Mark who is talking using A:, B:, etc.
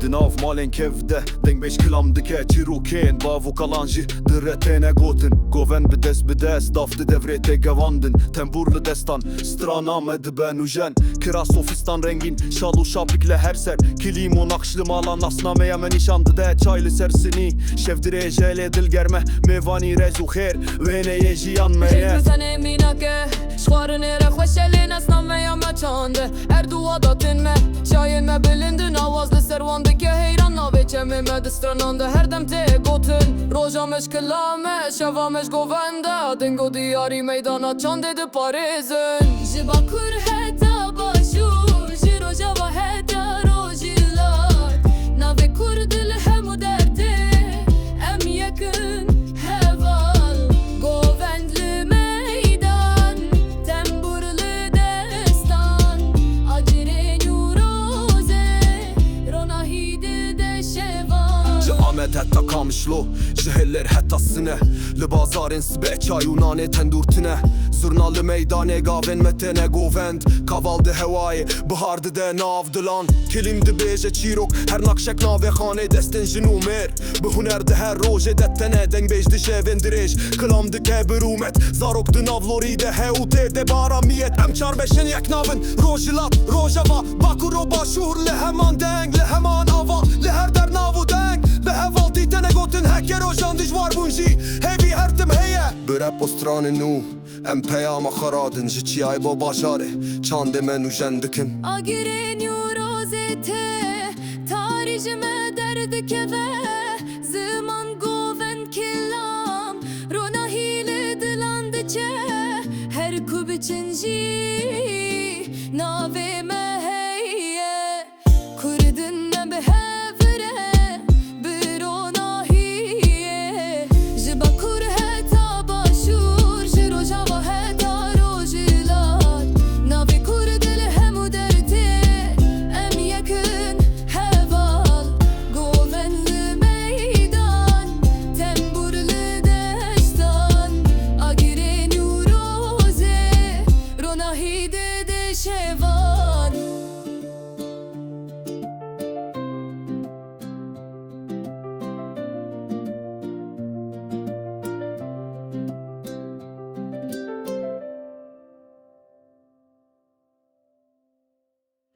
A: Dinav malen kevde Deng beş kilam dike Çiruken bavu kalanji Diretene gotin Goven bides Dafti devrete gevandin Temburlu destan Strana medben ujen Kira sofistan rengin Şalu şapikle her ser Kilim nakşlı malan Asnameye menişandı de Çaylı sersini Şevdire jele dilgerme Mevani rezu kher Vene yejiyan meye
B: Sen eminake Şvarın ere خوشلی نسنامه یا مچانده اردو عاداتین me شاین me bilindin avazlı servandı ki heyran nave çemi me distranande her dem te gotin rojameş kılame şevameş govende dingo diyari meydana çan dedi Parizin jiba kur heta başu jiro java heta rojilat nave kur dil hemu derdi em yakın heval govendli meydan temburlu destan acire nuroze ronahidi de şevan
A: Ahmet hatta kamışlo Jehiller hatta sine Li bazarin sbe çayunane tendurtine Zurnalı meydane gaven metene govend Kavaldı hevayı Bihardı de navdılan Kilimdi beje çirok Her nakşek nave khane destin jinumer Bi huner de her roje dettene Deng bejdi şevendirej Kılamdı ke birumet Zarok di navlori de heute de baramiyet Em çar beşin yek navın Rojilat rojava Bakuro başur le heman deng Le heman ava Le her der navu deng Be heval ditene gotin heker o jandiş var bunji Hevi hertim heye Bire postranı nu Em peyama kharadın Jiçi ay bo başare Çande menu jendikin
B: agire nuroze te tarihime derdi keve